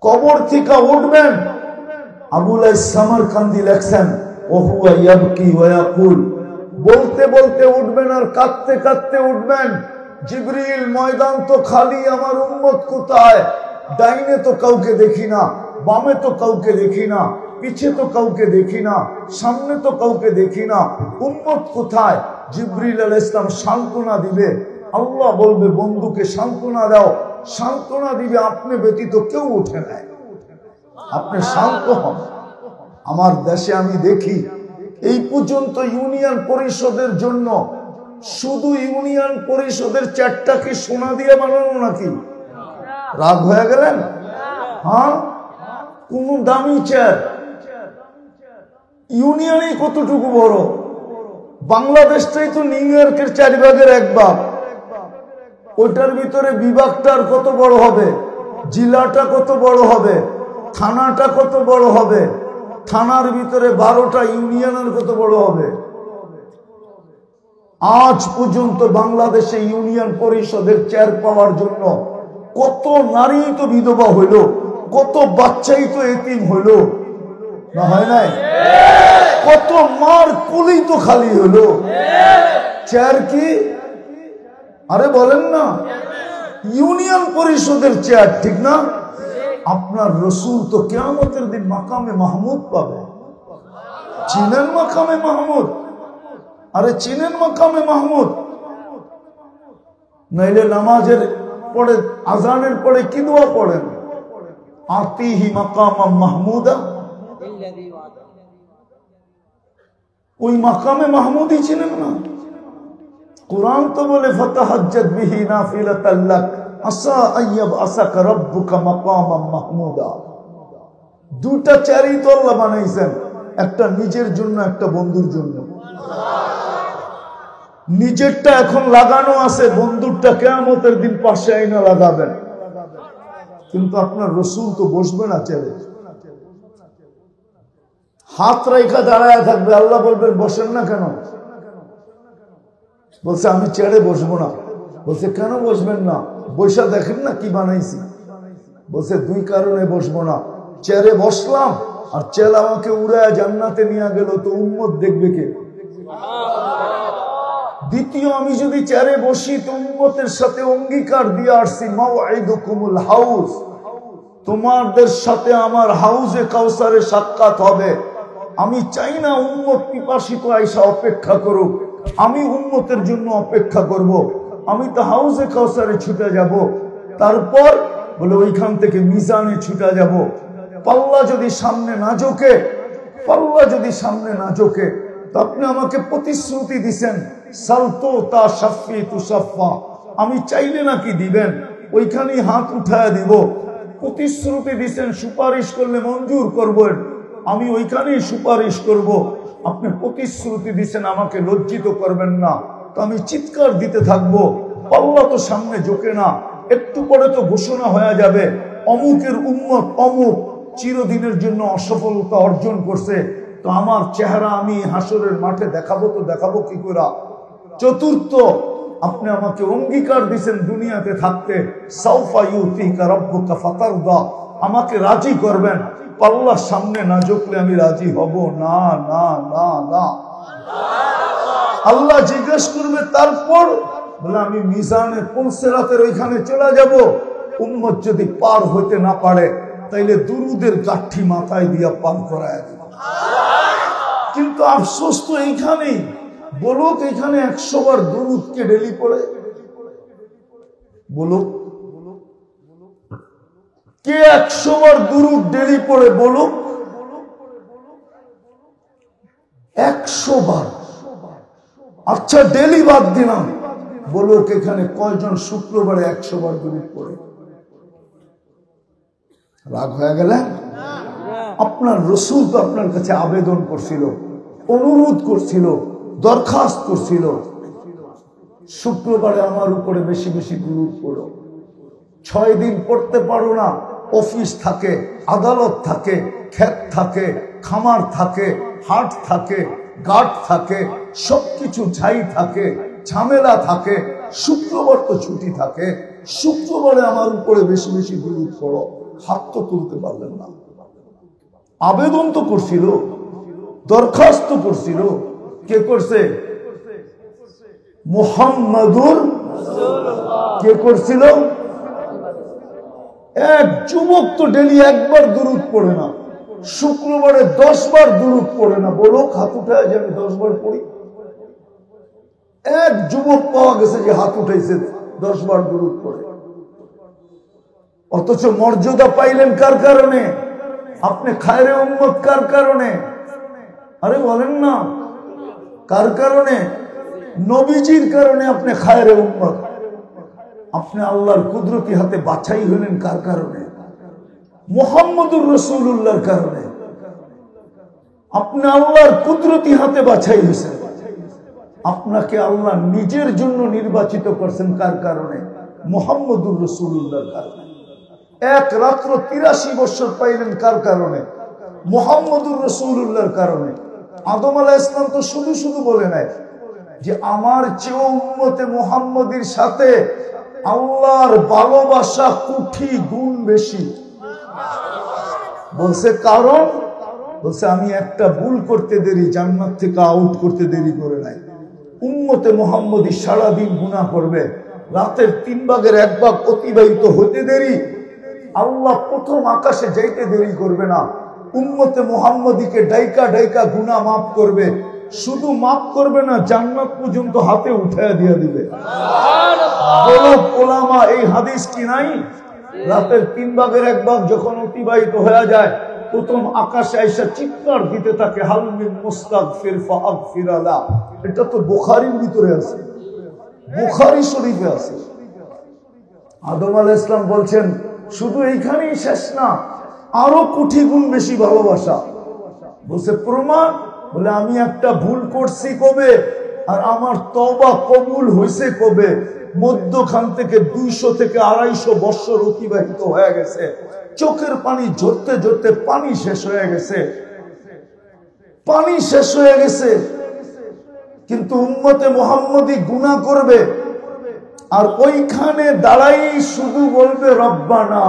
কবর থেকে উঠবেন। আবুল সামারকান্দি লেখছেন ওহুয়া ইয়াবকি ওয়া ইয়াকুল, বলতে বলতে উঠবেন আর কাঁদতে কাঁদতে উঠবেন, জিবরিল ময়দান তো খালি, আমার উম্মত কোথায়? ডাইনে তো কাউকে দেখি না, বামে তো কাউকে দেখি না, পিছে তো কাউকে দেখি না, সামনে তো কাউকে দেখি না, উম্মত কোথায়? জিবরিল আলাইহিস সালাম সান্ত্বনা দিবে। আল্লাহ বলবে বন্ধুকে সান্ত্বনা দাও। সান্ত্বনা দিবে আপনি ব্যতীত কেউ উঠে নাই, আপনি শান্ত হন। আমার দেশে আমি দেখি এই পর্যন্ত ইউনিয়ন পরিষদের জন্য শুধু ইউনিয়ন পরিষদের চেয়ারটা কি সোনা দিয়ে বানানো নাকি? রাগ হয়ে গেলেন? হ্যাঁ, কোন দামি চেয়ার? ইউনিয়নই কতটুকু বড়, বাংলাদেশটাই তো নিউ ইয়র্কের 4 ভাগের 1 ভাগ। ওইটার ভিতরে বিভাগটার কত বড় হবে, জেলাটা কত বড় হবে, থানাটা কত বড় হবে, থানার ভিতরে 12টা ইউনিয়নের কত বড় হবে। আজ পর্যন্ত বাংলাদেশে ইউনিয়ন পরিষদের চেয়ার পাওয়ার জন্য কত নারী তো বিধবা হইল, কত বাচ্চাই তো এতিম হইল, না হয় নাই? কত মার কুলি তো খালি হইল। চেয়ার কি? আরে বলেন না, ইউনিয়ন পরিষদের চেয়ার, ঠিক না? আপনার রসুল তো কিয়ামতের দিন মাকামে মাহমুদ পাবে। চিনেন মাকামে মাহমুদ? আরে চিনেন মাকামে মাহমুদ? নাইলে নামাজের পরে আজানের পরে কি দোয়া পড়েন? আতিহি মাকামা মাহমুদা, ওই মাকামে মাহমুদই চিনেন না? কুরআন তো বলে ফাতাহাজ্জাত বিহি নাফিলাতাল লাক আসা আইয়াব আসাকা রাব্বুকা মাকামাম মাহমুদা। 2টা চেয়ারই তো আল্লাহ বানাইছেন, একটা নিজের জন্য, একটা বন্ধুর জন্য। নিজেরটা এখন লাগানো আছে, বন্ধুরটা কিয়ামতের দিন পাশে আইনা লাগাবেন। কিন্তু আপনার রাসূল তো বসবে না চেয়ারে, হাত রাইখা দাঁড়ায় থাকবে। আল্লাহ বলবেন বসেন না কেন? বলছে আমি চেয়ারে বসবো না। বলছে কেন বসবেন না? বৈশা দেখেন না কি বানাইছি। বলছে 2 কারণে বসবো না। চেয়ারে বসলাম আর চেয়ার আমাকে উড়ায় জান্নাতে নিয়ে গেল, তো উম্মত দেখবে কে? দ্বিতীয়, আমি যদি চেয়ারে বসি তো উম্মতের সাথে অঙ্গীকার দিয়ে আসছি, মাওঈদুকুমুল হাউজ, তোমাদের সাথে আমার হাউজে কাউসারে সাক্ষাৎ হবে। আমি চাই না উম্মত পিপাসিত আইসা অপেক্ষা করুক, আমি উম্মতের জন্য অপেক্ষা করব। আমি তো হাউজে কাউসারে ছুটে যাব, তারপর বলে ওইখান থেকে মিজানে ছুটে যাব। পাল্লা যদি সামনে না ঝোঁকে, পাল্লা যদি সামনে না ঝোঁকে, তো আপনি আমাকে প্রতিশ্রুতি দিছেন সালতো তা শাফি তুসাফা, আমি চাইলে নাকি দিবেন, ওইখানেই হাত উঠায় দিব। প্রতিশ্রুতি দিছেন সুপারিশ করলে মঞ্জুর করবেন, আমি ওইখানেই সুপারিশ করব। আপনি প্রতিশ্রুতি দিছেন আমাকে লজ্জিত করবেন না, তো আমি চিৎকার দিতে থাকবো। পাল্লা তো সামনে ঝোঁকে না, একটু পরে তো ঘোষণা হয়ে যাবে অমুকের উম্মত অমুক চিরদিনের জন্য অসফলতা অর্জন করছে, তো আমার চেহারা আমি হাসরের মাঠে দেখাবো, তো দেখাবো কি করে? চতুর্থ, আপনি আমাকে অঙ্গীকার দিছেন দুনিয়াতে থাকতে সাউফা ইউতিকা রাব্বুকা ফাতারদা, আমাকে রাজি করবেন। পাল্লার সামনে না ঝুঁকলে আমি রাজি হব না, না, না, না। আল্লাহ জিজ্ঞেস করবে তারপর, বলে আমি মিজানে পুলসিরাতের ওইখানে চলে যাব। উম্মত যদি পার হইতে না পারে তাইলে দুরুদের গাঠি মাথায় দিয়া পার করায় দেব। কিন্তু আফসোস তো এইখানেই, বলুক এখানে 100 বার দুরুদকে ডেলি পড়ে? বলুক কে 100 বার দুরুদ ডেলি পড়ে? বলুক 100 বার। আচ্ছা ডেলি বাদ দিলাম, বলুক এখানে কয়জন শুক্রবারে 100 বার দুরুদ পড়ে? রাগ হয়ে গেলেন? আপনার রাসূল তো আপনার কাছে আবেদন করছিল, অনুরোধ করছিল, দরখাস্ত করছিল, শুক্রবারে আমার উপরে বেশি বেশি দুরূদ পড়ো। 6 দিন পড়তে পারো না, অফিস থাকে, আদালত থাকে, ক্ষেত থাকে, খামার থাকে, হাট থাকে, ঘাট থাকে, সবকিছু ছাই থাকে, ঝামেলা থাকে, শুক্রবার তো ছুটি থাকে, শুক্রবারে আমার উপরে বেশি বেশি দুরূদ পড়ো। হাত তো তুলতে পারলেন না। আবেদন তো করছিল, দরখাস্ত করছিল। কে করছে? মুহাম্মাদুর কে করছিল? এক যুবক তো ডেলি একবার দুরূদ পড়ে না, শুক্রবারে 10 বার দুরূদ পড়ে না। বলো, হাত উঠায় যে আমি 10 বার পড়ি। এক যুবক পাওয়া গেছে যে হাত উঠাইছে 10 বার দুরূদ পড়ে। অথচ মর্যাদা পাইলেন কার কারণে? আপনি খায়রে উম্মত কার কারণে? আরে বলেন না, কার কারণে? নবীজির কারণে আপনি খায়রে উম্মত। আপনি আল্লাহর কুদরতি হাতে বাছাই হলেন কার কারণে? মুহাম্মদুর রাসূলুল্লাহর কারণে। আপনি আল্লাহর কুদরতি হাতে বাছাই হয়েছেন। আপনাকে আল্লাহ নিজের জন্য নির্বাচিত করছেন কার কারণে? মুহাম্মদুর রাসূলুল্লাহর কারণে। এক রাত্র 83 বছর পাইলেন কার কারণে? মুহাম্মদুর রাসূলুল্লাহর কারণে। আদম আলাইহিস সালাম তো শুধু শুধু বলে নাই যে আমার চেয়ে উম্মতে মুহাম্মদীর সাথে আল্লাহর ভালোবাসা কোটি গুণ বেশি। বলছে কারণ, বলছে আমি একটা ভুল করতে দেরি জান্নাত থেকে আউট করতে দেরি করে নাই। উম্মতে মুহাম্মদী সারাদিন গুনাহ করবে, রাতের 3 ভাগের 1 ভাগ অতিবাহিত হতে দেরি, আল্লাহ প্রথম আকাশে যাইতে দেরি করবে না। উম্মতে মুহাম্মদীকে ডাইকা ডাইকা গুনাহ মাফ করবে। শুধু মাফ করবে না, জান্নাত পর্যন্ত হাতে উঠায় দিয়ে দিবে। বলো ওলামা, এই হাদিস কি নাই? রাতের 3 ভাগের 1 ভাগ যখন অতিবাহিত হয়ে যায়, প্রথম আকাশে আইসা চিৎকার দিতে থাকে, হাল মিন মুস্তাগফির ফাগফির লা। এটা তো বুখারীর ভিতরে আছে, বুখারী শরীফে আছে। আদম আলাইহিস সালাম বলছেন শুধু এইখানেই শেষ না, আরো কোটি গুণ বেশি ভালোবাসা। বলছে প্রমাণ? বলে আমি একটা ভুল করছি কবে, আর আমার তওবা কবুল হয়েছে কবে। মধ্যখান থেকে 200 থেকে 250 বছর অতিবাহিত হয়ে গেছে। চোখের পানি ঝরতে ঝরতে পানি শেষ হয়ে গেছে, পানি শেষ হয়ে গেছে। কিন্তু উম্মতে মুহাম্মদী গুনাহ করবে, আর ওইখানে দাঁড়াই শুধু বলবে রব্বানা।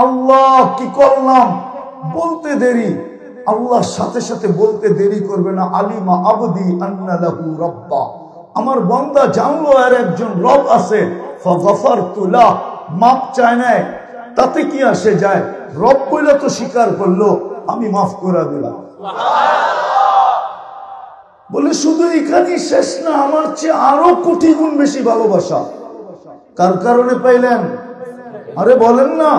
আল্লাহ কি করলাম বলতে দেরি, আল্লাহ সাথে সাথে বলতে দেরি করবে না। আলিমা আবদি আন্না লাহু রাব্বা, আমার বান্দা জানলো আর একজন রব আছে। ফাগফারতু লাহ, মাফ চায় না, তাতে কি আসে যায়? রব বইলা তো স্বীকার করলো, আমি মাফ করে দিলাম। বলে শুধু এখানেই শেষ না, আমার চেয়ে আরো কোটি গুণ বেশি ভালোবাসা। কার কারণে পাইলেন? আরে বলেন না,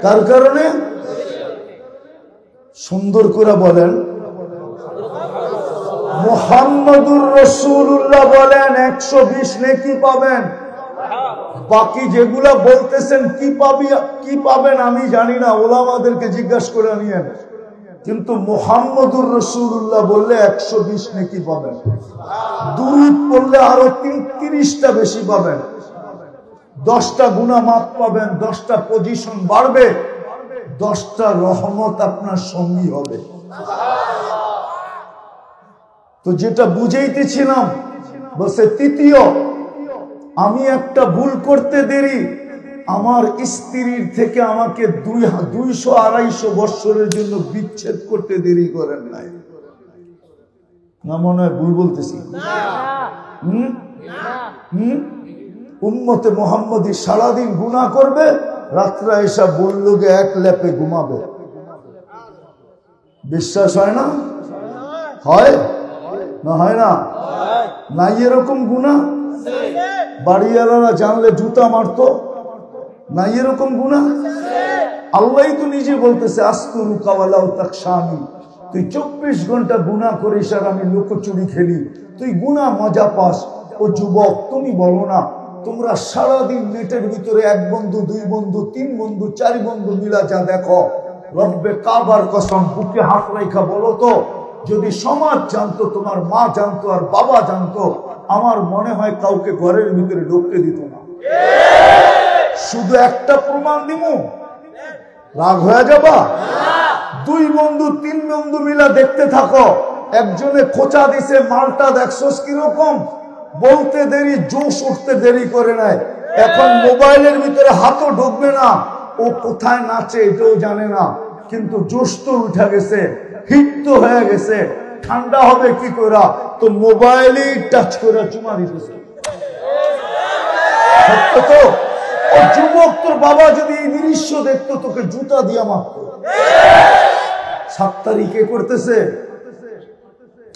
কার কারণে? সুন্দর করে বলেন। মুহাম্মদুর রাসূলুল্লাহ বলেন 120 নেকি পাবেন। বাকি যেগুলা বলতেছেন কি পাবেন আমি জানি না, ওলামাদেরকে জিজ্ঞাসা করে নিয়েন। কিন্তু মুহাম্মদুর রাসূলুল্লাহ বললে 120 নেকি পাবেন। দুরূদ পড়লে আরো 30টা বেশি পাবেন। 10টা গুনাহ মাফ পাবেন, 10টা পজিশন বাড়বে, 10টা রহমত আপনার সঙ্গী হবে। তো যেটা বুঝাইতেছিলাম, বলছে তৃতীয়, আমি একটা ভুল করতে দেরি, আমার স্ত্রীর থেকে আমাকে 200-250 বছরের জন্য বিচ্ছেদ করতে দেরি করেন নাই। না মনে হয় ভুল বলতেছি? উম্মতে মুহাম্মদী সারাদিন গুনাহ করবে, রাত্রে এসা বলল গে এক ল্যাপে ঘুমাবে। বিশ্বাস হয় না? হয় না? হয় না? নাই এরকম গুনাহ? বাড়িওয়ালারা জানলে জুতা মারতো। নাই এরকম গুনাহ? আল্লাহই তো নিজে বলতেছে আস্তুরুকা ওয়ালাউ তাকশানি, তুই 24 ঘন্টা গুনাহ করিস আর আমি লুকোচুরি খেলি, তুই গুনাহ মজা পাস। ও যুবক, তুমি বলো না, তোমরা সারাদিন নেটের ভিতরে 1 বন্ধু 2 বন্ধু 3 বন্ধু 4 বন্ধু মিলা যা দেখো, রব্বে কাবার কসম বুকে হাত রাখা বলো তো, যদি সমাজ জানতো, তোমার মা জানতো আর বাবা জানতো, আমার মনে হয় কাউকে ঘরের ভিতরে ঢুকতে দিত না। শুধু একটা প্রমাণ দিমু, রাগ হয়ে যাবা? 2 বন্ধু 3 বন্ধু মিলা দেখতে থাকো, একজনে খোঁচা দিছে, মালটা দেখছস কিরকম, বলতে দেরি, জোশ উঠতে দেরি করে নাই। এখন মোবাইলের ভিতরে হাতও ঢুকবে না, ও কোথায় নাচে এটাও জানে না, কিন্তু জোশ তো উঠে গেছে, হিট তো হয়ে গেছে, ঠান্ডা হবে কি করে, তো মোবাইলেই টাচ করে চুমা দিতেছে। সত্য তো? ও যুবক, তোর বাবা যদি এই দৃশ্য দেখতো তোকে জুতা দিয়া মারতো। 7 তারিখ কে করতেছে?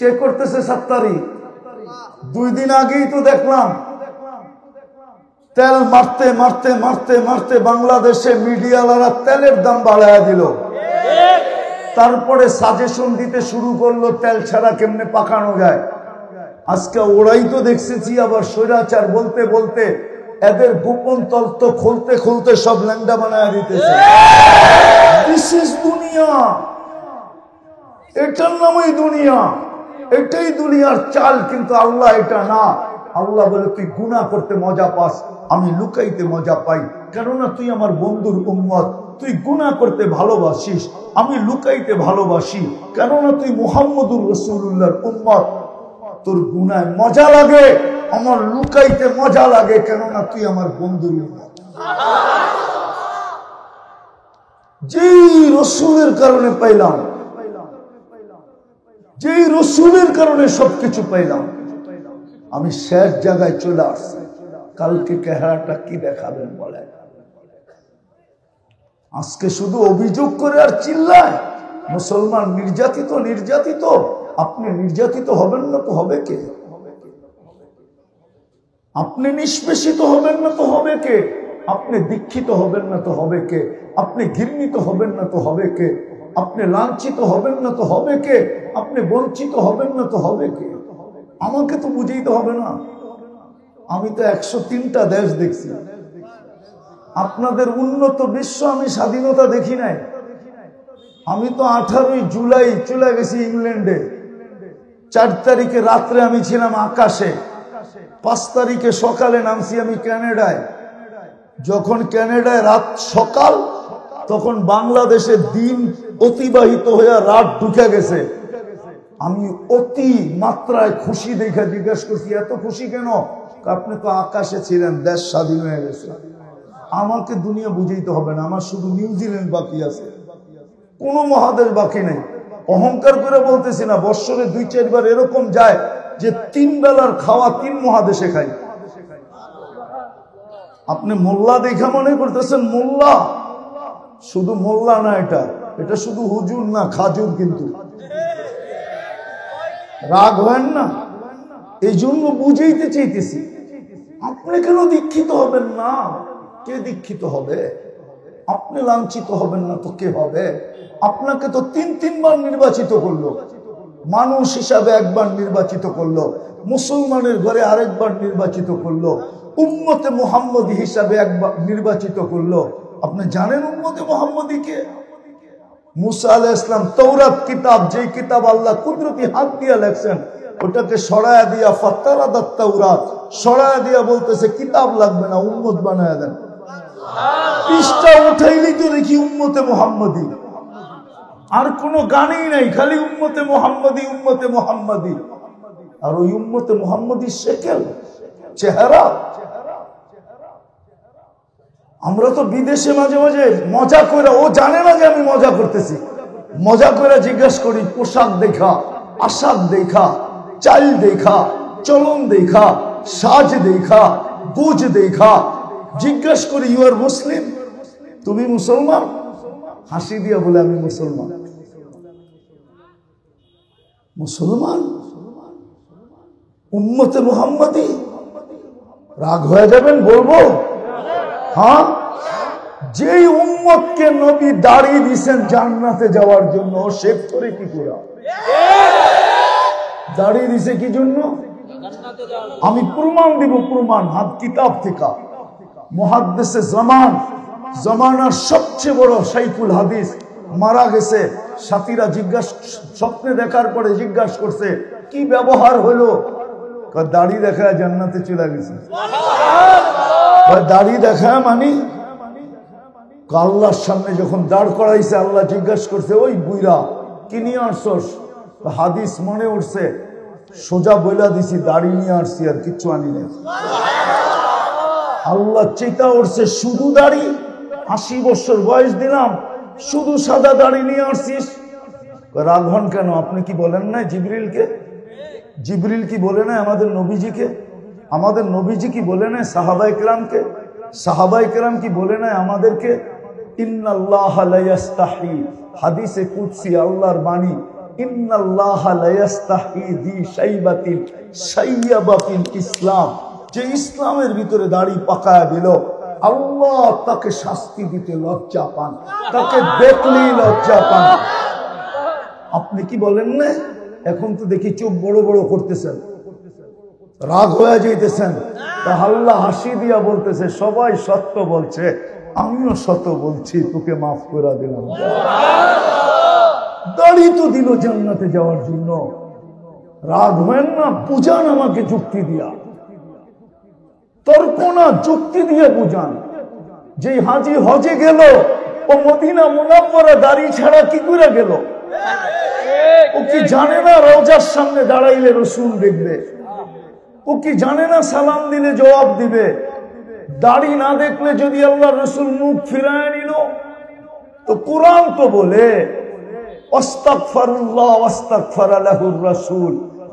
কে করতেছে 7 তারিখ? 2 দিন আগেই তো দেখলাম তেল মারতে মারতে মারতে মারতে বাংলাদেশে মিডিয়াওয়ালারা তেলের দাম বাড়ায় দিল। তারপরে সাজেশন দিতে শুরু করলো তেল ছাড়া কেমনে পাকানো যায়। আজকে ওরাই তো দেখতেছি আবার স্বৈরাচার বলতে বলতে এদের গোপন তত্ত্ব খুলতে খুলতে সব ল্যাংডা বানায় দিতেছে। দিস ইজ দুনিয়া, এটার নামই দুনিয়া, এটাই দুনিয়ার চাল। কিন্তু আল্লাহ এটা না। আল্লাহ বলে তুই গুনাহ করতে মজা পাস, আমি লুকাইতে মজা পাই, কেননা তুই আমার বন্ধুর উম্মত। তুই গুনাহ করতে ভালোবাসিস, আমি লুকাইতে ভালোবাসি, কেননা তুই মুহাম্মদুর রাসূলুল্লাহর উম্মত। তোর গুনায় মজা লাগে, আমার লুকাইতে মজা লাগে, কেননা তুই আমার বন্ধুর উম্মত। যেই রসুলের কারণে পাইলাম, যেই রসুলের কারণে সবকিছু পাইলাম, আমি শেষ জায়গায় চলে আসছি। কালকে চেহারাটা কি দেখাবেন বলেন? আজকে শুধু অভিযোগ করে আর চিল্লায় মুসলমান নির্যাতিত নির্যাতিত। আপনি নির্যাতিত হবেন না তো হবে কে? আপনি নিষ্পেষিত হবেন না তো হবে কে? আপনি দীক্ষিত হবেন না তো হবে কে? আপনি ঘৃণিত হবেন না তো হবে কে? আপনি লাঞ্ছিত হবেন না তো হবে কে? আপনি বঞ্চিত হবেন না তো হবে কে? আমাকে তো বুঝাইতে হবে না। আমি তো 103টা দেশ দেখছি। আপনাদের উন্নত বিশ্ব আমি স্বাধীনতা দেখি নাই। আমি তো 18ই জুলাই চলে গেছি ইংল্যান্ডে। 4 তারিখে রাত্রে আমি ছিলাম আকাশে, 5 তারিখে সকালে নামছি আমি ক্যানাডায়। যখন ক্যানাডায় রাত সকাল, তখন বাংলাদেশে দিন অতিবাহিত হয়ে রাত ঢুকে গেছে। আমি অতি মাত্রায় খুশি দেখে জিজ্ঞাসা করছি, এত খুশি কেন? আপনি তো আকাশে ছিলেন, দেশ স্বাধীন হয়ে গেছে। আমাকে দুনিয়া বুঝাইতে হবে না, আমার শুধু নিউজিল্যান্ড বাকি আছে, কোনো মহাদেশ বাকি নেই। অহংকার করে বলতেছি না, বৎসরে 2-4 বার এরকম যায় যে 3 বেলার খাওয়া 3 মহাদেশে খাই। আপনি মোল্লা দেখা মনে করতেছেন মোল্লা, শুধু মোল্লা না, এটা এটা শুধু হুজুর না, খাজুর। কিন্তু রাগ হয় না, এই জন্য বুঝাইতে চাইতেছি। আপনি কেন দীক্ষিত হবেন না? কে দীক্ষিত হবে? আপনি লাঞ্ছিত হবেন না তো কে হবে? আপনাকে তো 3 বার নির্বাচিত করলো, মানুষ হিসাবে একবার নির্বাচিত করলো, মুসলমানের ঘরে আরেকবার নির্বাচিত করলো, উম্মতে মুহাম্মদী হিসাবে একবার নির্বাচিত করলো। আপনি জানেন উম্মতে মুহাম্মদী কে? মুসা আলাইহিস সালাম তাওরাত কিতাব, যে কিতাব আল্লাহ কুদরতি হাত দিয়া লেখছেন, ওটাকে সরায়া দিয়া ফাত্তারাদাত তাওরাত সরায়া দিয়া বলতেছে কিতাব লাগবে না, উম্মত বানায়া দেন। পৃষ্ঠা উঠাইলেই তো দেখি উম্মতে মুহাম্মদী, আর কোনো গানেই নাই, খালি উম্মতে মুহাম্মদী উম্মতে মুহাম্মদী। আর ওই উম্মতে মুহাম্মদীর শেকেল চেহারা। আমরা তো বিদেশে মাঝে মাঝে মজা করে, ও জানে না যে আমি মজা করতেছি, মজা করে জিজ্ঞাসা করি পোশাক দেখা, আশাক দেখা, চাল দেখা, চলন দেখা, সাজ দেখা, গুজ দেখা, জিজ্ঞাসা করি ইউ আর মুসলিম, তুমি মুসলমান? হাসি দিয়া বলে আমি মুসলমান। মুসলমান উম্মতে মুহাম্মদী। রাগ হয়ে যাবেন বলবো? হ্যাঁ, যেই উম্মতকে নবী দাড়ি দিয়েছেন জান্নাতে যাওয়ার জন্য, শেভ করে কি করে? দাড়ি দিছে কি জন্য? আমি প্রমাণ দিব, প্রমাণ হাত কিতাব থেকে। মুহাদ্দিসে জামানার সবচেয়ে বড় শাইখুল হাদিস মারা গেছে। সাথীরা স্বপ্নে দেখার পরে জিজ্ঞাসা করছে কি ব্যবহার হলো? দাড়ি দেখা জান্নাতে চলে গেছে। দাড়ি দেখা মানে আল্লাহর সামনে যখন দাঁড় করাইছে, আল্লাহ জিজ্ঞাসা করছে ওই বুইরা কি নিয়ে আসছস? হাদিস মনে উঠছে, সোজা বইলা দিছি দাড়ি নিয়ে আসছি, আর কিচ্ছু আনি নাই। আল্লাহ চেতা উঠছে শুধু দাড়ি, 80 বছর বয়স দিলাম, শুধু সাদা দাড়ি নিয়ে আসছিস। রাগ হন কেন? আপনি কি বলেন না জিবরিলকে? জিবরিল কি বলে না আমাদের নবীজিকে? আমাদের নবীজি কি বলে না সাহাবায়ে কেরামকে? সাহাবায়ে কেরাম কি বলে না আমাদেরকে? ইন্নাল্লাহা লা ইস্তাহি, হাদিসে কুদসি আল্লাহর বাণী, ইন্নাল্লাহা লা ইস্তাহি দি শাইবাতিন শাইয়াবা ফিল ইসলাম, যে ইসলামের ভিতরে দাড়ি পাকায়া দিল, আল্লাহ তাকে শাস্তি দিতে লজ্জা পান, তাকে দেখলেই লজ্জা পান। আপনি কি বলেন না? এখন তো দেখি চোখ বড় বড় করতেছেন, রাগ হয়ে যাইতেছেন। তা আল্লাহ হাসি দিয়া বলতেছে, সবাই সত্য বলছে, আমিও সত্য বলছি, তোকে মাফ করে দিলাম। দাড়ি তো দিল জান্নাতে যাওয়ার জন্য। রাগ হবেন না, বুঝান আমাকে যুক্তি দিয়া, তর্ক না, যুক্তি দিয়ে বুঝান। যে হাজি হজে গেল, ও মদিনা মুনাওয়ারা দাড়ি ছাড়া কি করে গেল? ও কি জানে না রওজার সামনে দাঁড়াইলে রসুল দেখবে? ও কি জানে না সালাম দিলে জবাব দিবে? দাড়ি না দেখলে যদি আল্লাহ রসুল মুখ ফিরায় নিল, তো কোরআন তো বলে আস্তাগফিরুল্লাহ ওয়াস্তাগফারা লাহুর রাসূল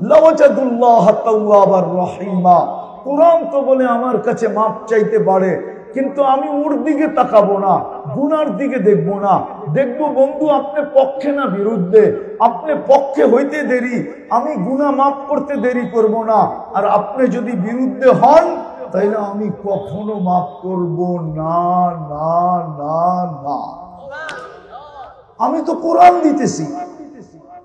লাওয়াজাদুল্লাহ তাওয়াবার রহিমা। কোরআন তো বলে আমার কাছে মাপ চাইতে পারে, কিন্তু আমি ওর দিকে তাকাবো না, গুনার দিকে দেখবো না। দেখবো বন্ধু আপনি পক্ষে না বিরুদ্ধে, আপনি পক্ষে হইতে দেরি, আমি গুনাহ মাফ করতে দেরি করব না। আর আপনি যদি বিরুদ্ধে হন, তাইলে আমি কখনো মাফ করব না, না, না, না। আমি তো কোরআন দিতেছি,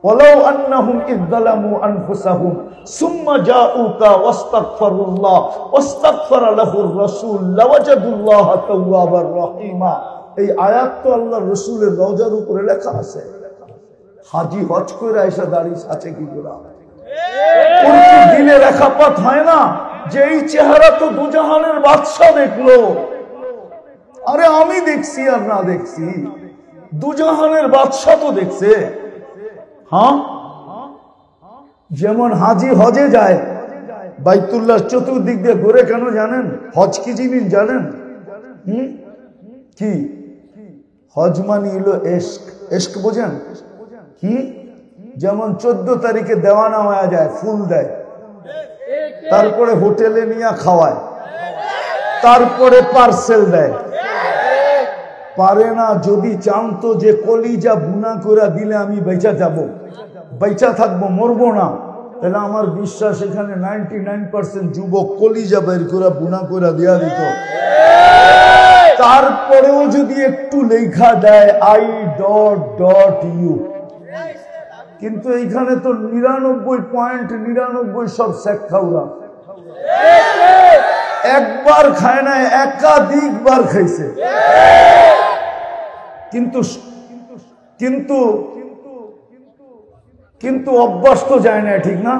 ওয়ালাউ আন্নাহুম ইযযালামু আনফুসাহুম সুম্মা জাউকা ওয়াস্তাগফিরুল্লাহ ওয়াস্তাগফারা লাহুর রাসূল লাওয়াজাদুল্লাহা তাওয়াবার রহিমা। এই আয়াত তো আল্লাহর রাসূলের রওজার উপরে লেখা আছে। হাজী হজ কইরা এসে দাঁড়িয়ে আছে কি করে? ওর কি দিলে রেখাপাত হয় না যে এই চেহারা তো দুজাহানের বাদশা দেখলো? আরে আমি দেখছি আর না দেখছি, দুজাহানের বাদশা তো দেখছে। হ্যাঁ, যেমন হাজি হজে যায়, বাইতুল্লাহ চতুর্দিক দিয়ে ঘুরে কেন জানেন? হজ কি জিনিস জানেন? কি হজ মানে হলো এশক। এশক বোঝেন? যেমন 14 তারিখে দেওয়ানা হয়ে যায়, ফুল দেয়, তারপরে হোটেলে নিয়ে খাওয়ায়, তারপরে পার্সেল দেয়। পারে না, যদি জানতো যে কলিজা বুনা করে দিলে আমি বেঁচে যাব, বেঁচে থাকবো, মরবো না, তাহলে আমার বিশ্বাস এখানে 99% যুবক কলিজা বের করে বুনা করে দিয়া দিত। তারপরেও যদি একটু লেখা দেয় I.U, কিন্তু এইখানে তো 99.99 সব শেখাউরা। একবার খায় না, একাধিকবার খাইছে, কিন্তু কিন্তু কিন্তু অভ্যাস তো যায় না, ঠিক না?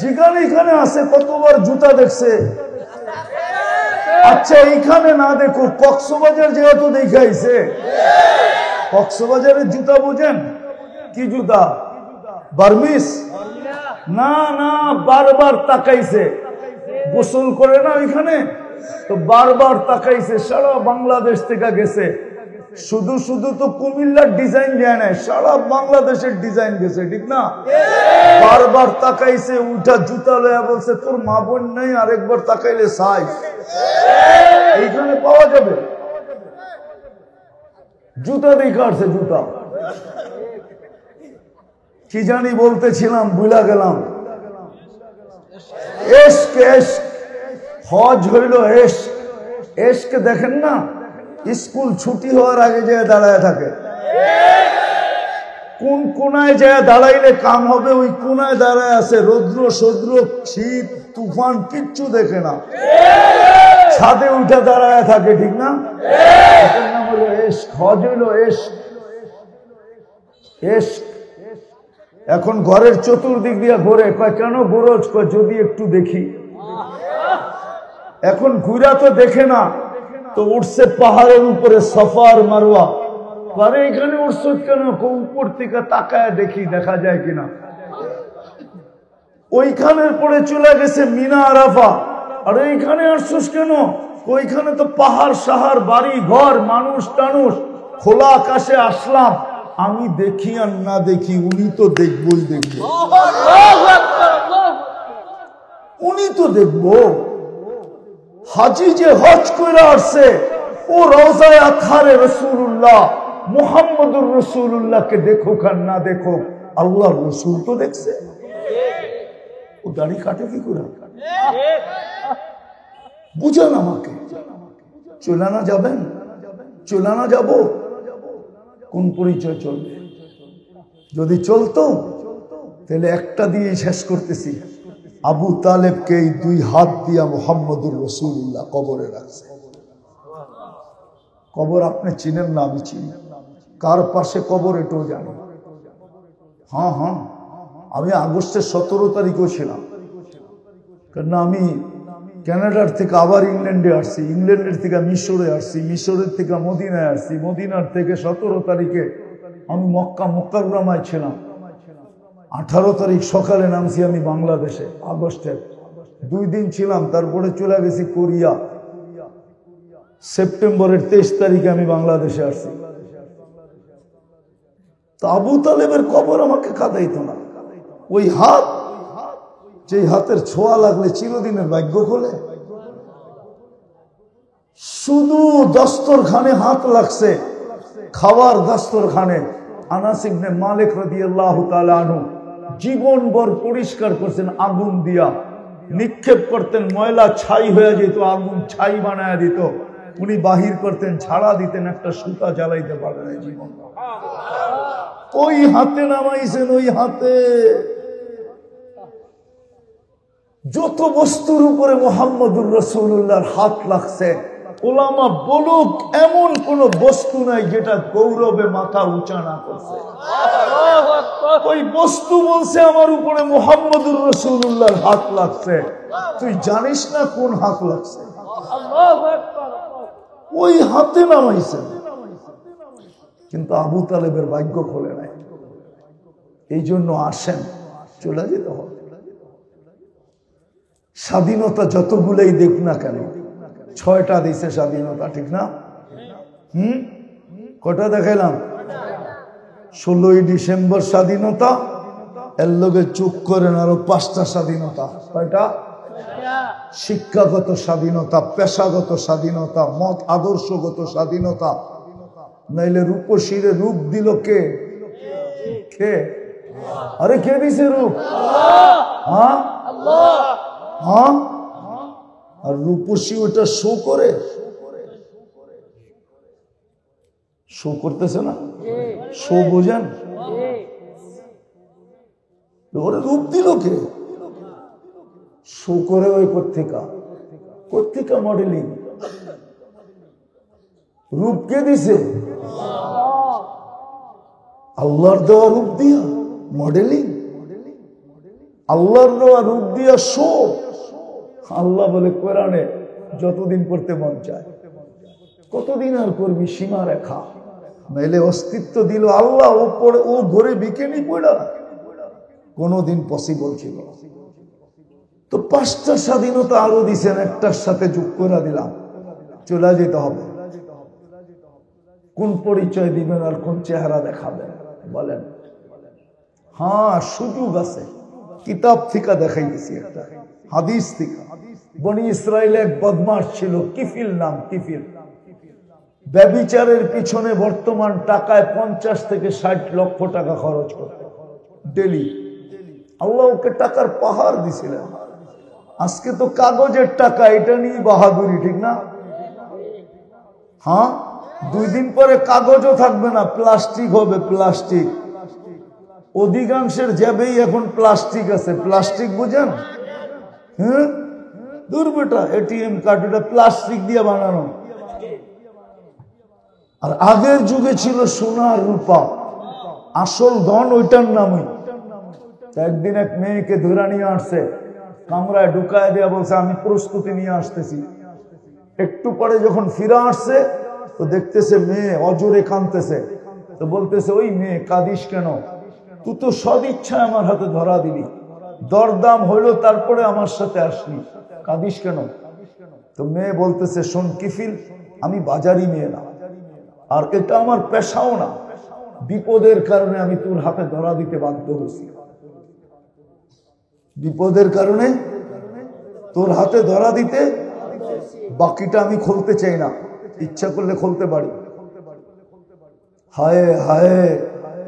যেখানে এখানে আছে কতবার জুতা দেখছে। আচ্ছা এইখানে না দেখো, কক্সবাজার যেহেতু দেখাইছে, কক্সবাজারের জুতা বোঝেন? কি জুতা? বার্মিস না, না, বারবার তাকাইছে, গোসল করে না ওইখানে, তো বারবার তাকাইছে। সারা বাংলাদেশ থেকে গেছে, শুধু শুধু তো কুমিল্লার ডিজাইন যায় না, সারা বাংলাদেশের ডিজাইন গেছে, ঠিক না? বারবার তাকাইছে, উঠা জুতা লয়া বলছে তোর মা বোন নেই, আরেকবার তাকাইলে সাইজ এইখানে পাওয়া যাবে। জুতা দেখাচ্ছে, জুতা কি জানি বলতেছিলাম, ভুলা গেলাম। এশক, এশক, হজ হইল এশক। এশক দেখেন না, স্কুল ছুটি হওয়ার আগে যে দাঁড়ায় থাকে, কোন কোনায় যায় দাঁড়াইলে কাম হবে, ওই কোনায় দাঁড়ায় আছে। রৌদ্র সৌদ্র শীত তুফান কিচ্ছু দেখে না, ছাদে উঠে দাঁড়ায় থাকে, ঠিক না? এটার নাম হলো এশক, হজ হইল এশক, এশক। এখন ঘরের চতুর্দিক দিয়ে ঘোরে, কয় কেন ঘোরজ? কয় যদি একটু দেখি। এখন ঘুরা তো দেখে না, তো উঠছে পাহাড়ের উপরে, সফা আর মারওয়া। আরে এখানে উঠছ কেন? উপর থেকে তাকায় দেখি দেখা যায় কিনা। ওইখানের পরে চলে গেছে মিনা আরাফা। আর এইখানে আসছিস কেন? ওইখানে তো পাহাড় সাহার বাড়ি ঘর মানুষ টানুষ, খোলা আকাশে আসলাম। আমি দেখি আর না দেখি, উনি তো দেখবই দেখবো, উনি তো দেখবো। হাজি যে হজ করে আসছে, ও রওজায়ে আতহারে রাসূলুল্লাহ মুহাম্মদুর রাসূলুল্লাহকে দেখুক আর না দেখুক, আল্লাহর রাসূল তো দেখছে। ও দাড়ি কাটে কি করে? বুঝান আমাকে। চলানা যাবেন? চলানা যাব? কোন পরিচয় চলবে? যদি চলতো তাহলে একটা দিয়ে শেষ করতেছি, আবু তালেবকে এই 2 হাত দিয়া মুহাম্মদুর রাসূলুল্লাহ কবরে রাখছে। কবর আপনি চিনেন না, আমি চিনি। কার পাশে কবর এটাও জানি। হ্যাঁ, আমি আগস্টের 17 তারিখও ছিলাম, কারণ আমি কানাডার থেকে আবার ইংল্যান্ডে আসছি, ইংল্যান্ডের থেকে মিশরে আসছি, মিশরের থেকে মদিনায় আসছি, মদিনার থেকে 17 তারিখে আমি মক্কা মুকাররমায় ছিলাম। 18 তারিখ সকালে নামছি আমি বাংলাদেশে, আগস্টের 2 দিন ছিলাম, তারপরে চলে গেছি কোরিয়া। সেপ্টেম্বরের 23 তারিখে আমি বাংলাদেশে আসছি। তো আবু তালেবের কবর আমাকে কাঁদাইতো না। ওই হাত, যে হাতের ছোঁয়া লাগলে চিরদিনের ভাগ্য খোলে। শুধু দস্তরখানে হাত লাগছে, খাবার দস্তরখানে। আনাস ইবনে মালিক রাদিয়াল্লাহু তাআলা আনহু জীবনভর পরিষ্কার করছেন আগুন দিয়া, নিক্ষেপ করতেন, ময়লা ছাই হয়ে যেত, আগুন ছাই বানায় দিত, উনি বাহির করতেন, ছাড়া দিতেন, একটা সুতা জ্বালাইতে পারে না জীবন। ওই হাতে নামাইছেন, ওই হাতে। যত বস্তুর উপরে মুহাম্মদুর রাসূলুল্লাহর হাত লাগছে, উলামা বলুক এমন কোন বস্তু নাই যেটা গৌরবে মাথা উঁচা না করছে। ওই বস্তু বলছে আমার উপরে মুহাম্মদুর রাসূলুল্লাহর হাত লাগছে, তুই জানিস না কোন হাত লাগছে। ওই হাতে নামাইছে, কিন্তু আবু তালেবের ভাগ্য খোলে নাই। এই জন্য আসেন, চলে যেতে হবে। স্বাধীনতা যতগুলোই দেখ না কেন, 6টা দিছে স্বাধীনতা, ঠিক না? কটা দেখাইলাম? 16ই ডিসেম্বর স্বাধীনতা, এর লগে চুপ করেন আরো 5টা স্বাধীনতা। কয়টা? শিক্ষাগত স্বাধীনতা, পেশাগত স্বাধীনতা, মত আদর্শগত স্বাধীনতা। নাইলে রূপসীরে রূপ দিল কে? কে? আরে কে দিছে রূপ? হ্যাঁ, হ্যাঁ। আর রূপসী ওটা শো করে, শো করতেছে না, শো বোঝেন? ওরে রূপ দিল কে? শো করে ওই কর্তিকা মডেলিং। রূপ কে দিছে? আল্লাহর দেওয়া রূপ দিয়া মডেলিং, আল্লাহর দেওয়া রূপ দিয়া শো। আল্লাহ বলে কোরআনে, যতদিন করতে মন চায় কতদিন আর করবি, সীমা রেখা। নাইলে অস্তিত্ব দিল আল্লাহ, ও ঘরে বিকেনি পড়া, কোনদিন পসিবল ছিল। তো 5টা স্বাধীনতা আরো দিছেন, একটার সাথে যোগ করে দিলাম, চলে যেতে হবে। কোন পরিচয় দিবেন আর কোন চেহারা দেখাবেন বলেন? হ্যাঁ, সুযোগ আছে। কিতাব থেকে দেখাইতেছি, একটা হাদিস থেকে। বনি ইসরায়েলে এক বদমাশ ছিল, কিফিল নাম। কিফিল ব্যভিচারের পিছনে বর্তমান টাকায় 50 থেকে 60 লক্ষ টাকা খরচ করত ডেলি। আল্লাহ ওকে টাকার পাহাড় দিছিলেন। আজকে তো কাগজের টাকা, এটা নিয়ে বাহাদুরি, ঠিক না? হ্যাঁ, 2 দিন পরে কাগজও থাকবে না, প্লাস্টিক হবে, প্লাস্টিক। অধিকাংশের জ্যাবেই এখন প্লাস্টিক আছে। প্লাস্টিক বুঝেন? হ্যাঁ, দূর বেটা, এটিএম কার্ড এটা প্লাস্টিক দিয়ে বানানো। আর আগের যুগে ছিল সোনা আর রূপা, আসল ধন ওইটার নামই। একদিন এক মেয়েকে ধরে নিয়ে আসছে, কামরায় ঢুকায় দেয়া, বলছে আমি প্রস্তুতি নিয়ে আসতেছি। একটু পরে যখন ফিরে আসছে, তো দেখতেছে মেয়ে অজরে কাঁদতেছে। তো বলতেছে, ওই মেয়ে কাঁদিস কেন? তুই তো সদিচ্ছায় আমার হাতে ধরা দিলি, দরদাম হইলো, তারপরে আমার সাথে আসলি, কাঁদিস কেন? তো মেয়ে বলতেছে, শোন কিফিল, আমি বাজারি মেয়ে না, আর এটা আমার পেশাও না, বিপদের কারণে আমি তোর হাতে ধরা দিতে বাধ্য হয়েছি, বিপদের কারণে তোর হাতে ধরা দিতে, বাকিটা আমি খুলতে চাই না, ইচ্ছা করলে খুলতে পারি। হায় হায়,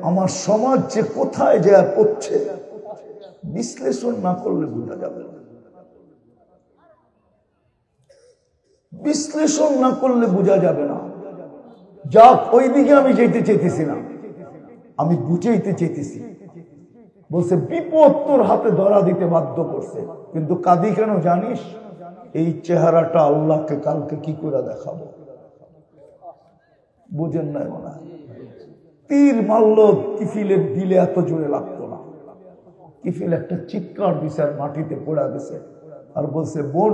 আমার সমাজ যে কোথায় যা পড়ছে, বিশ্লেষণ না করলে বোঝা যাবে না, বিশ্লেষণ না করলে বোঝা যাবে না। যাক, ওই দিকে আমি যেতে চেয়েছি না, আমি বুঝাইতে চেয়েছি। বলছে বিপদ তোর হাতে ধরা দিতে বাধ্য করছে, কিন্তু কাঁদি কেন জানিস? এই চেহারাটা আল্লাহকে কালকে কি করে দেখাবো। বুঝেন নাই মনে হয়? তীর মারল কিফিলের দিলে, এত জোরে লাগতো না। কিফিল একটা চিৎকার দিছে আর মাটিতে পড়া গেছে, আর বলছে, বোন,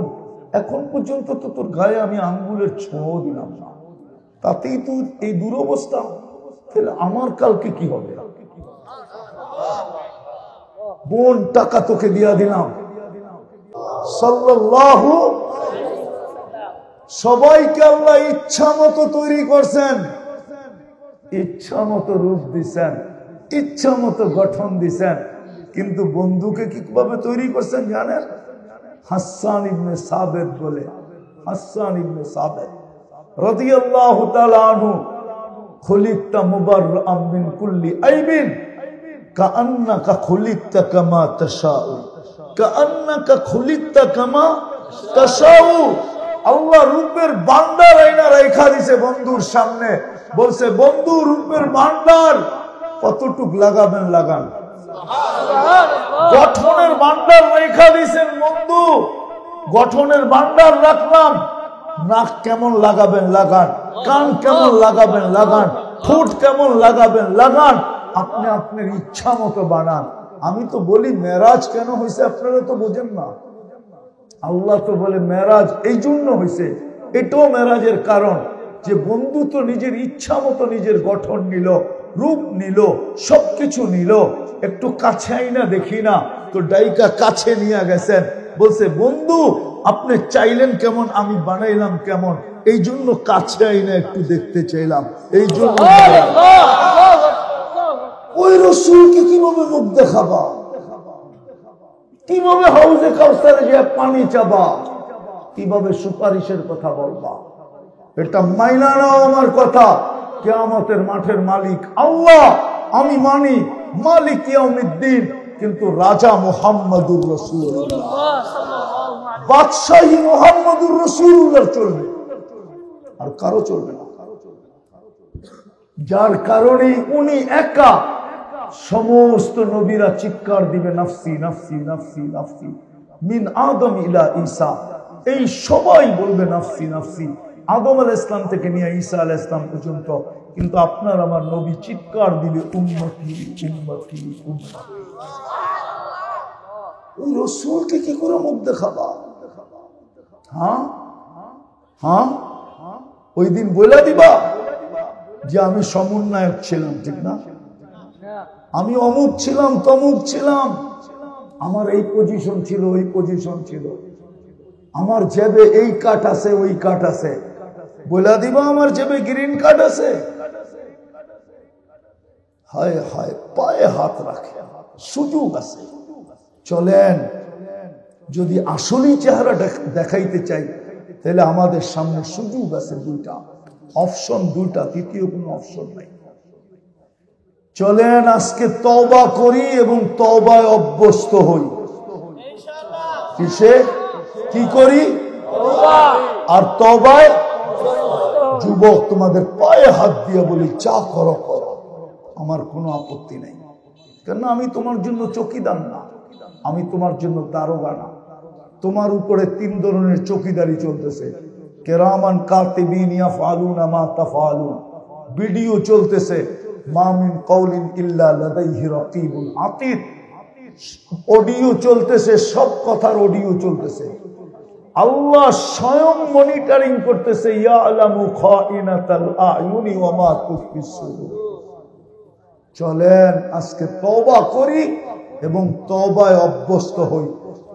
এখন পর্যন্ত তো তোর গায়ে আমি আঙ্গুলের ছোঁয়াও দিলাম না, তাতেই তো এই দুরবস্থা, তাহলে আমার কালকে কি হবে? বোন, টাকা তোকে দিয়া দিলাম, সাল্লাল্লাহু, সবাইকে আল্লাহ ইচ্ছা মতো তৈরি করছেন, ইচ্ছা মতো রূপ দিছেন, ইচ্ছা মতো গঠন দিছেন, কিন্তু বন্ধুকে কিভাবে তৈরি করছেন জানেন? হাসান ইবনে সাবিত বলে, হাসান ইবনে সাবিত রাদিয়াল্লাহু তাআলা আনহু, খুলিকতা মুবাররাআম মিন কুল্লি আইবিন কাআন্নাকা খুলিকতা কামা তাশাউ, কাআন্নাকা খুলিকতা কামা তাশাউ। আল্লাহ রূপের ভান্ডার আইনা রাখা দিয়েছে বন্ধুর সামনে, বলছে, বন্ধু, রূপের ভান্ডার কতটুক লাগাবেন লাগান, গঠনের ভান্ডার রেখা দিয়েছেন বন্ধু, গঠনের ভান্ডার রাখলাম, নাক কেমন লাগাবেন লাগান, কান কেমন লাগাবেন লাগান, ঠোঁট কেমন লাগাবেন লাগান, আপনি আপনার ইচ্ছা মতো বানান। আমি তো বলি মেরাজ কেন হয়েছে, আপনারা তো বোঝেন না। আল্লাহ তো বলে মেরাজ এই জন্য হয়েছে, এটাও মেরাজের কারণ যে বন্ধু তো নিজের ইচ্ছা মতো নিজের গঠন নিল, রূপ নিল, সবকিছু নিল, একটু কাছে আইনা দেখি না তো ডাইকা কাছে নিয়ে গেছেন, বলছে, বন্ধু, আপনি চাইলেন কেমন, আমি বানাইলাম কেমন, এই জন্য কাছে আইনা একটু দেখতে চাইলাম, এই জন্য। ওই রসুলকে কিভাবে মুখ দেখাবা, কিভাবে হাউজে কাউসারে যে পানি চাবা, কিভাবে সুপারিশের কথা বলবা? এটা মাইনা নাও আমার কথা, কিয়ামতের মাঠের মালিক আল্লাহ, আমি মানি, মালিক ইয়াউমিদ্দিন, কিন্তু রাজা মুহাম্মদুর রাসূলুল্লাহ, বাদশাহী মুহাম্মদুর রাসূলুল্লাহ চলবে, আর কারো চলবে না। যার কারণে উনি একা, সমস্ত নবীরা চিৎকার দিবে, নাফসি নাফসি নাফসি নাফসি, মিন আদম ইলা ঈসা, এই সবাই বলবে নাফসি নাফসি, আদম আলাইহিস ইসলাম থেকে নিয়ে ঈসা আলাইহিস ইসলাম পর্যন্ত। কিন্তু আপনার আমার নবী চিৎকার দিবে, উম্মতি উম্মতি উম্মতি। ওই রাসূলকে কি করে মুখ দেখাবা? হ্যাঁ হ্যাঁ, ওই দিন বলে দিবা যে আমি সমন্বয়ক ছিলাম, ঠিক না? আমি অমুক ছিলাম, তমুক ছিলাম, আমার এই পজিশন ছিল, ওই পজিশন ছিল, আমার জেবে এই কাঠ আছে, ওই কাঠ আছে, বলে দিবা আমার জেবে গ্রিন কার্ড আছে। হায় হায়, পায়ে হাত রাখে, সুযোগ আছে। চলেন, যদি আসলেই চেহারা দেখাইতে চাই, তাহলে আমাদের সামনে সুযোগ আছে দুইটা, অপশন দুইটা, তৃতীয় কোনো অপশন নাই। চলেন আজকে তওবা করি এবং তওবায় অভ্যস্ত হই। কিসে কি করি? আর তওবায়। যুবক, তোমাদের পায়ে হাত দিয়ে বলি, চা করো করো, আমার কোনো আপত্তি নেই, কেন আমি তোমার জন্য চকিদার না, আমি তোমার জন্য দারোগা না। তোমার উপরে 3 ধরনের চকিদারি চলতেছে, কিরামান কাতিবিন ইয়াফআলুনা মা তাফআলুন, ভিডিও চলতেছে, মা মিন কাউলিন ইল্লা লাদাইহি রাকিবুন আতীদ, অডিও চলতেছে, সব কথার অডিও চলতেছে। আল্লাহ স্বয়ং মনিটরিং করতেছে, ইয়ালামু খাইনাতাল আয়ুনি ওয়া মা তুখফিস সুদূর। চলেন আজকে তওবা করি এবং তওবায় অভ্যস্ত হই।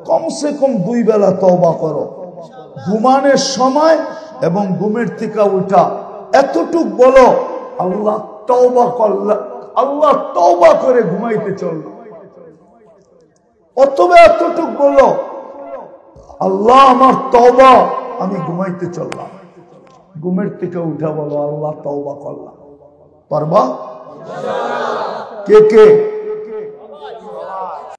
কমসে কম 2 বেলা তওবা করো। ঘুমানোর সময় এবং ঘুমের থেকে উঠা এতটুক বলো আল্লাহ তওবা করলাম, আল্লাহ তওবা করে ঘুমাইতে চলল। অথবা এতটুক বলো আল্লাহ আমার তওবা, আমি ঘুমাইতে চললাম। ঘুমের থেকে উঠা বলো আল্লাহ তওবা করলাম। পারবা? কে কে?